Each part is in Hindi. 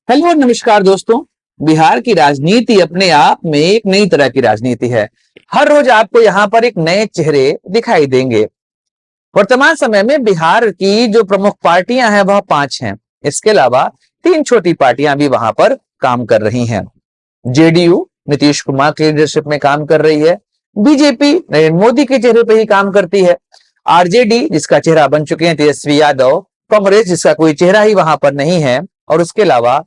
हेलो नमस्कार दोस्तों। बिहार की राजनीति अपने आप में एक नई तरह की राजनीति है। हर रोज आपको यहाँ पर एक नए चेहरे दिखाई देंगे। वर्तमान समय में बिहार की जो प्रमुख पार्टियां हैं वह 5 हैं। इसके अलावा 3 छोटी पार्टियां भी वहां पर काम कर रही हैं। जेडीयू नीतीश कुमार की लीडरशिप में काम कर रही है। बीजेपी नरेंद्र मोदी के चेहरे पर ही काम करती है। आरजेडी जिसका चेहरा बन चुके हैं तेजस्वी यादव। कांग्रेस जिसका कोई चेहरा ही वहां पर नहीं है। और उसके अलावा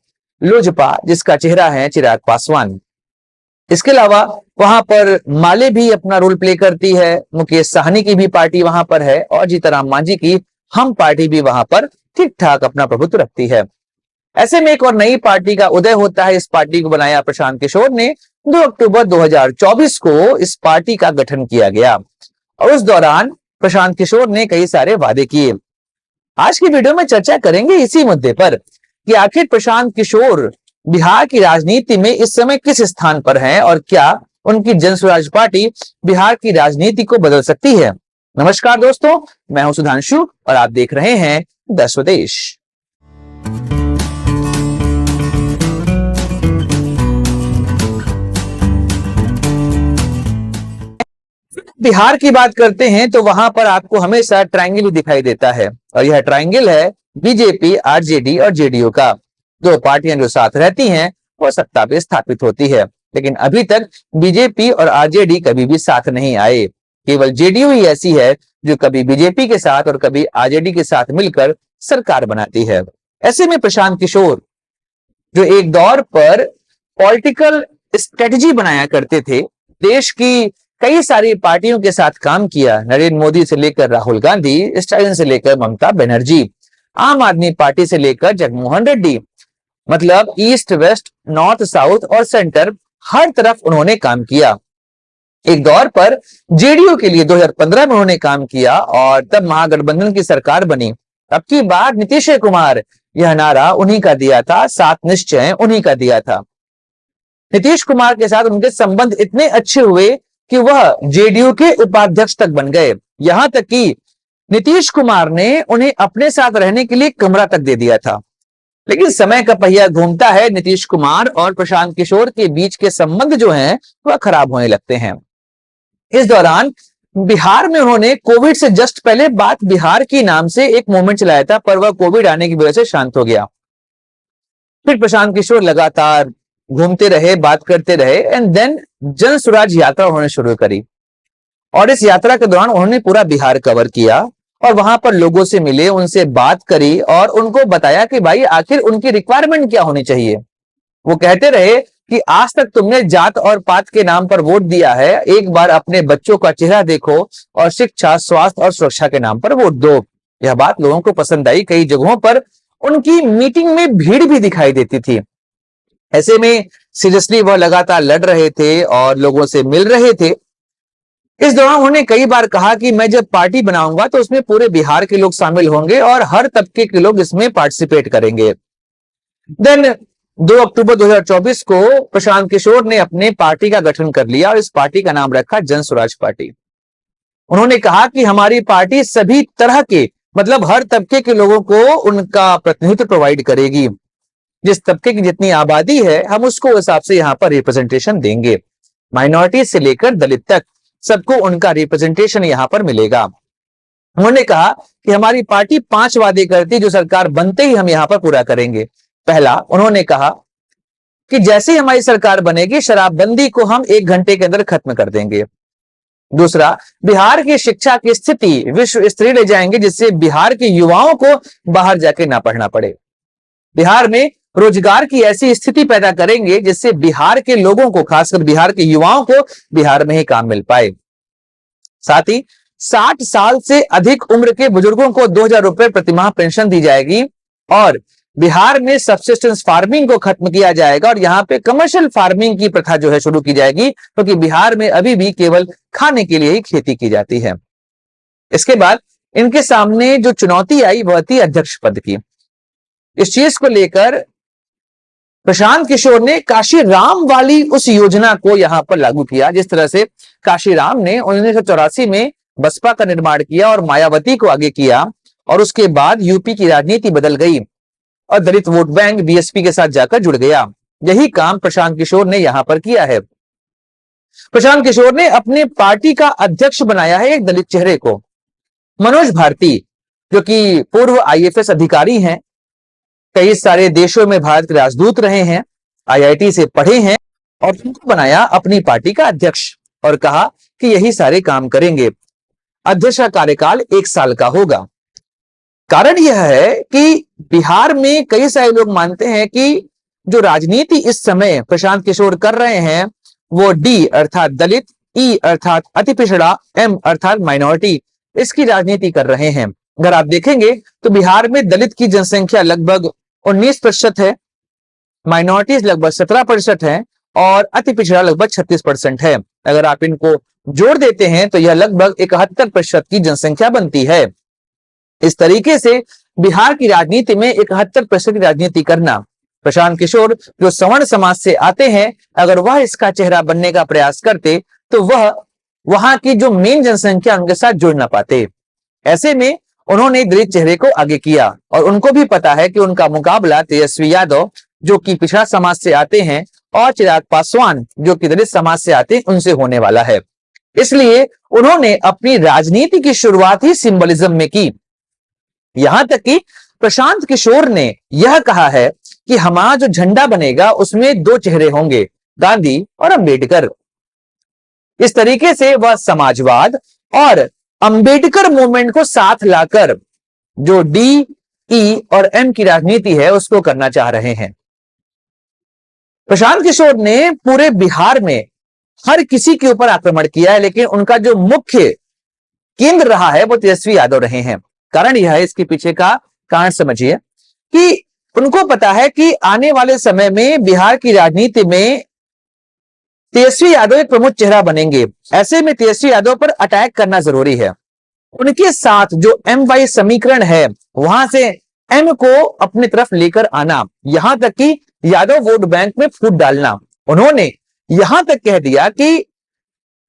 लोजपा जिसका चेहरा है चिराग पासवान। इसके अलावा वहां पर माले भी अपना रोल प्ले करती है। मुकेश साहनी की भी पार्टी वहां पर है और जीतनराम मांझी की हम पार्टी भी वहां पर ठीक ठाक अपना प्रभुत्व रखती है। ऐसे में एक और नई पार्टी का उदय होता है। इस पार्टी को बनाया प्रशांत किशोर ने। 2 अक्टूबर 2024 को इस पार्टी का गठन किया गया और उस दौरान प्रशांत किशोर ने कई सारे वादे किए। आज की वीडियो में चर्चा करेंगे इसी मुद्दे पर कि आखिर प्रशांत किशोर बिहार की राजनीति में इस समय किस स्थान पर हैं और क्या उनकी जन स्वराज पार्टी बिहार की राजनीति को बदल सकती है। नमस्कार दोस्तों, मैं हूं सुधांशु और आप देख रहे हैं द स्वदेश। बिहार की बात करते हैं तो वहां पर आपको हमेशा ट्रायंगल ही दिखाई देता है और यह ट्रायंगल है बीजेपी, आरजेडी और जेडीयू का। 2 पार्टियां जो साथ रहती हैं वो सत्ता पे स्थापित होती है। लेकिन अभी तक बीजेपी और आरजेडी कभी भी साथ नहीं आए। केवल जेडीयू ही ऐसी है जो कभी बीजेपी के साथ और कभी आरजेडी के साथ मिलकर सरकार बनाती है। ऐसे में प्रशांत किशोर जो एक दौर पर पॉलिटिकल स्ट्रेटजी बनाया करते थे, देश की कई सारी पार्टियों के साथ काम किया, नरेंद्र मोदी से लेकर राहुल गांधी, स्टालिन से लेकर ममता बनर्जी, आम आदमी पार्टी से लेकर जगनमोहन रेड्डी, मतलब ईस्ट वेस्ट नॉर्थ साउथ और सेंटर हर तरफ उन्होंने काम किया। एक दौर पर जेडीयू के लिए 2015 में उन्होंने काम किया और तब महागठबंधन की सरकार बनी। अब की बात नीतीश कुमार, यह नारा उन्हीं का दिया था, 7 निश्चय उन्हीं का दिया था। नीतीश कुमार के साथ उनके संबंध इतने अच्छे हुए कि वह जेडीयू के उपाध्यक्ष तक बन गए। यहां तक कि नीतीश कुमार ने उन्हें अपने साथ रहने के लिए कमरा तक दे दिया था। लेकिन समय का पहिया घूमता है, नीतीश कुमार और प्रशांत किशोर के बीच के संबंध जो हैं वह खराब होने लगते हैं। इस दौरान बिहार में उन्होंने कोविड से जस्ट पहले बात बिहार की नाम से एक मूवमेंट चलाया था, पर वह कोविड आने की वजह से शांत हो गया। फिर प्रशांत किशोर लगातार घूमते रहे, बात करते रहे एंड देन जन स्वराज यात्रा उन्होंने शुरू करी और इस यात्रा के दौरान उन्होंने पूरा बिहार कवर किया और वहां पर लोगों से मिले, उनसे बात करी और उनको बताया कि भाई आखिर उनकी रिक्वायरमेंट क्या होनी चाहिए। वो कहते रहे कि आज तक तुमने जात और पात के नाम पर वोट दिया है, एक बार अपने बच्चों का चेहरा देखो और शिक्षा, स्वास्थ्य और सुरक्षा के नाम पर वोट दो। यह बात लोगों को पसंद आई। कई जगहों पर उनकी मीटिंग में भीड़ भी दिखाई देती थी। ऐसे में सीरियसली वह लगातार लड़ रहे थे और लोगों से मिल रहे थे। इस दौरान उन्होंने कई बार कहा कि मैं जब पार्टी बनाऊंगा तो उसमें पूरे बिहार के लोग शामिल होंगे और हर तबके के लोग इसमें पार्टिसिपेट करेंगे। देन 2 अक्टूबर 2024 को प्रशांत किशोर ने अपने पार्टी का गठन कर लिया और इस पार्टी का नाम रखा जन स्वराज पार्टी। उन्होंने कहा कि हमारी पार्टी सभी तरह के, मतलब हर तबके के लोगों को उनका प्रतिनिधित्व प्रोवाइड करेगी। जिस तबके की जितनी आबादी है हम उसको हिसाब से यहाँ पर रिप्रेजेंटेशन देंगे। माइनॉरिटी से लेकर दलित तक सबको उनका रिप्रेजेंटेशन यहां पर मिलेगा। उन्होंने कहा कि हमारी पार्टी 5 वादे करती जो सरकार बनते ही हम यहां पर पूरा करेंगे। पहला, उन्होंने कहा कि जैसे ही हमारी सरकार बनेगी शराबबंदी को हम 1 घंटे के अंदर खत्म कर देंगे। दूसरा, बिहार की शिक्षा की स्थिति विश्व स्तरीय ले जाएंगे जिससे बिहार के युवाओं को बाहर जाके ना पढ़ना पड़े। बिहार में रोजगार की ऐसी स्थिति पैदा करेंगे जिससे बिहार के लोगों को, खासकर बिहार के युवाओं को बिहार में ही काम मिल पाए। साथ ही 60 साल से अधिक उम्र के बुजुर्गों को 2000 रुपए प्रतिमाह पेंशन दी जाएगी और बिहार में सबसिस्टेंस फार्मिंग को खत्म किया जाएगा और यहाँ पे कमर्शियल फार्मिंग की प्रथा जो है शुरू की जाएगी, क्योंकि बिहार में अभी भी केवल खाने के लिए ही खेती की जाती है। इसके बाद इनके सामने जो चुनौती आई वह थी अध्यक्ष पद की। इस चीज को लेकर प्रशांत किशोर ने काशीराम वाली उस योजना को यहां पर लागू किया। जिस तरह से काशीराम ने 1984 में बसपा का निर्माण किया और मायावती को आगे किया और उसके बाद यूपी की राजनीति बदल गई और दलित वोट बैंक बीएसपी के साथ जाकर जुड़ गया। यही काम प्रशांत किशोर ने यहां पर किया है। प्रशांत किशोर ने अपने पार्टी का अध्यक्ष बनाया है एक दलित चेहरे को, मनोज भारती, जो कि पूर्व आईएफएस अधिकारी हैं, कई सारे देशों में भारत के राजदूत रहे हैं, आईआईटी से पढ़े हैं, और उनको बनाया अपनी पार्टी का अध्यक्ष और कहा कि यही सारे काम करेंगे। अध्यक्ष का कार्यकाल 1 साल का होगा। कारण यह है कि बिहार में कई सारे लोग मानते हैं कि जो राजनीति इस समय प्रशांत किशोर कर रहे हैं वो डी अर्थात दलित, ई अर्थात अति पिछड़ा, एम अर्थात माइनॉरिटी, इसकी राजनीति कर रहे हैं। अगर आप देखेंगे तो बिहार में दलित की जनसंख्या लगभग 19% है, माइनॉरिटीज लगभग 17% है और अति पिछड़ा लगभग 36% है। अगर आप इनको जोड़ देते हैं तो यह लगभग 71% की जनसंख्या बनती है। इस तरीके से बिहार की राजनीति में 71% की राजनीति करना, प्रशांत किशोर जो सवर्ण समाज से आते हैं, अगर वह इसका चेहरा बनने का प्रयास करते तो वह वहां की जो मेन जनसंख्या उनके साथ जुड़ ना पाते। ऐसे में उन्होंने दलित चेहरे को आगे किया और उनको भी पता है कि उनका मुकाबला तेजस्वी यादव जो कि पिछड़ा समाज से आते हैं और चिराग पासवान जो कि दलित समाज से आते हैं उनसे होने वाला है। इसलिए उन्होंने अपनी राजनीति की शुरुआत ही सिंबलिज्म में की। यहां तक कि प्रशांत किशोर ने यह कहा है कि हमारा जो झंडा बनेगा उसमें 2 चेहरे होंगे, गांधी और अंबेडकर। इस तरीके से वह समाजवाद और अंबेडकर मूवमेंट को साथ लाकर जो डी, ई और एम की राजनीति है उसको करना चाह रहे हैं। प्रशांत किशोर ने पूरे बिहार में हर किसी के ऊपर आक्रमण किया है, लेकिन उनका जो मुख्य केंद्र रहा है वो तेजस्वी यादव रहे हैं। कारण यह है, इसके पीछे का कारण समझिए कि उनको पता है कि आने वाले समय में बिहार की राजनीति में तेजस्वी यादव एक प्रमुख चेहरा बनेंगे। ऐसे में तेजस्वी यादव पर अटैक करना जरूरी है। उनके साथ जो एम वाई समीकरण है वहां से एम को अपनी तरफ लेकर आना, यहां तक कि यादव वोट बैंक में फूट डालना। उन्होंने यहां तक कह दिया कि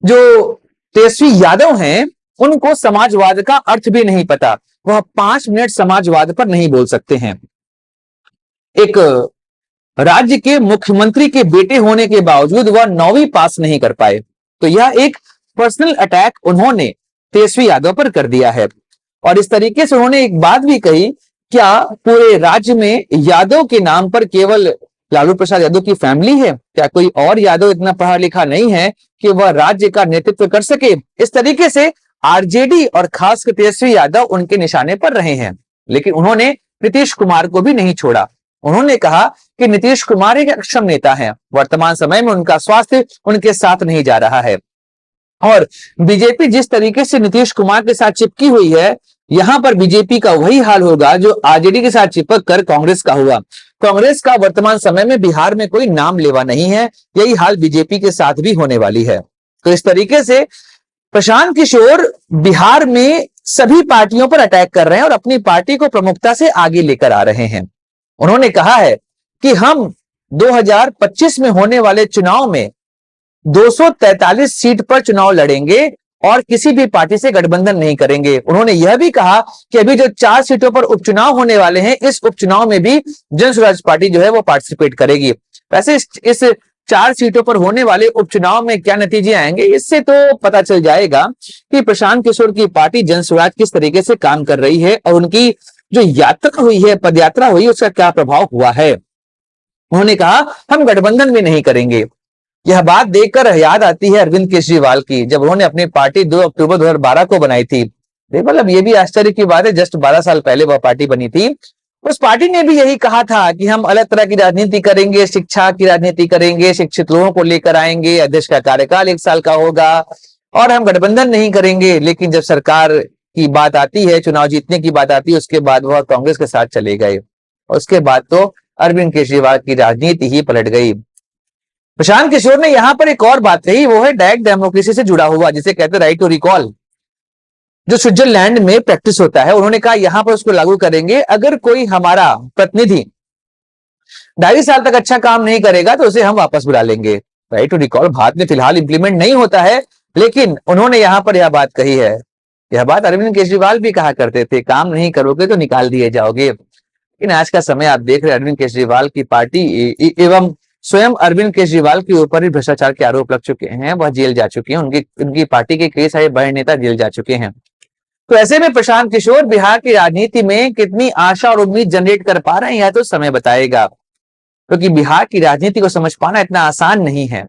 जो तेजस्वी यादव हैं उनको समाजवाद का अर्थ भी नहीं पता, वह 5 मिनट समाजवाद पर नहीं बोल सकते हैं। एक राज्य के मुख्यमंत्री के बेटे होने के बावजूद वह 9वीं पास नहीं कर पाए, तो यह एक पर्सनल अटैक उन्होंने तेजस्वी यादव पर कर दिया है। और इस तरीके से उन्होंने एक बात भी कही, क्या पूरे राज्य में यादव के नाम पर केवल लालू प्रसाद यादव की फैमिली है? क्या कोई और यादव इतना पढ़ा लिखा नहीं है कि वह राज्य का नेतृत्व कर सके? इस तरीके से आरजेडी और खासकर तेजस्वी यादव उनके निशाने पर रहे हैं, लेकिन उन्होंने नीतीश कुमार को भी नहीं छोड़ा। उन्होंने कहा कि नीतीश कुमार एक अक्षम नेता हैं, वर्तमान समय में उनका स्वास्थ्य उनके साथ नहीं जा रहा है और बीजेपी जिस तरीके से नीतीश कुमार के साथ चिपकी हुई है, यहां पर बीजेपी का वही हाल होगा जो आरजेडी के साथ चिपक कर कांग्रेस का हुआ। कांग्रेस का वर्तमान समय में बिहार में कोई नाम लेवा नहीं है, यही हाल बीजेपी के साथ भी होने वाली है। तो इस तरीके से प्रशांत किशोर बिहार में सभी पार्टियों पर अटैक कर रहे हैं और अपनी पार्टी को प्रमुखता से आगे लेकर आ रहे हैं। उन्होंने कहा है कि हम 2025 में होने वाले चुनाव में 243 सीट पर चुनाव लड़ेंगे और किसी भी पार्टी से गठबंधन नहीं करेंगे। उन्होंने यह भी कहा कि अभी जो 4 सीटों पर उपचुनाव होने वाले हैं, इस उपचुनाव में भी जन स्वराज पार्टी जो है वो पार्टिसिपेट करेगी। वैसे इस 4 सीटों पर होने वाले उपचुनाव में क्या नतीजे आएंगे, इससे तो पता चल जाएगा कि प्रशांत किशोर की पार्टी जन स्वराज किस तरीके से काम कर रही है और उनकी जो यात्रा हुई है, पदयात्रा हुई, उसका क्या प्रभाव हुआ है। उन्होंने कहा हम गठबंधन भी नहीं करेंगे। यह बात देखकर याद आती है अरविंद केजरीवाल की, जब उन्होंने अपनी पार्टी 2 अक्टूबर 2012 को बनाई थी। मतलब ये भी आश्चर्य की बात है, जस्ट 12 साल पहले वह पार्टी बनी थी। उस पार्टी ने भी यही कहा था कि हम अलग तरह की राजनीति करेंगे, शिक्षा की राजनीति करेंगे, शिक्षित लोगों को लेकर आएंगे, अध्यक्ष का कार्यकाल 1 साल का होगा और हम गठबंधन नहीं करेंगे। लेकिन जब सरकार की बात आती है, चुनाव जीतने की बात आती है, उसके बाद वह कांग्रेस के साथ चले गए और उसके बाद तो अरविंद केजरीवाल की राजनीति ही पलट गई। प्रशांत किशोर ने यहां पर एक और बात कही, वो है डायरेक्ट डेमोक्रेसी से जुड़ा हुआ, जिसे कहते हैं राइट टू रिकॉल, जो स्विट्जरलैंड में प्रैक्टिस होता है। उन्होंने कहा यहां पर उसको लागू करेंगे। अगर कोई हमारा प्रतिनिधि 2.5 साल तक अच्छा काम नहीं करेगा तो उसे हम वापस बुला लेंगे। राइट टू रिकॉल भारत में फिलहाल इंप्लीमेंट नहीं होता है, लेकिन उन्होंने यहां पर यह बात कही है। यह बात अरविंद केजरीवाल भी कहा करते थे, काम नहीं करोगे तो निकाल दिए जाओगे। लेकिन आज का समय आप देख रहे हैं अरविंद केजरीवाल की पार्टी एवं स्वयं अरविंद केजरीवाल के ऊपर ही भ्रष्टाचार के आरोप लग चुके हैं, वह जेल जा चुके हैं, उनकी पार्टी के कई सारे बड़े नेता जेल जा चुके हैं। तो ऐसे में प्रशांत किशोर बिहार की राजनीति में कितनी आशा और उम्मीद जनरेट कर पा रहे हैं यह तो समय बताएगा, क्योंकि बिहार की राजनीति को समझ पाना इतना आसान नहीं है।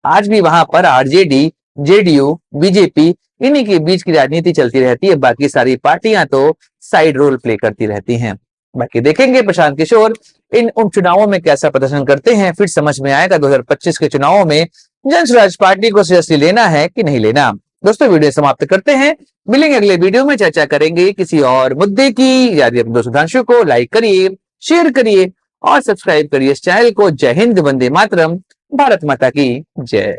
आज भी वहां पर आरजेडी, जेडीयू, बीजेपी इन्हीं के बीच की राजनीति चलती रहती है, बाकी सारी पार्टियां तो साइड रोल प्ले करती रहती हैं। बाकी देखेंगे प्रशांत किशोर इन उन चुनावों में कैसा प्रदर्शन करते हैं, फिर समझ में आएगा 2025 के चुनावों में जनसुराज पार्टी को सीरियसली लेना है कि नहीं लेना। दोस्तों वीडियो समाप्त करते हैं, मिलेंगे अगले वीडियो में, चर्चा करेंगे किसी और मुद्दे की। याद रखिए सुधांशु को लाइक करिए, शेयर करिए और सब्सक्राइब करिए इस चैनल को। जय हिंद, वंदे मातरम, भारत माता की जय।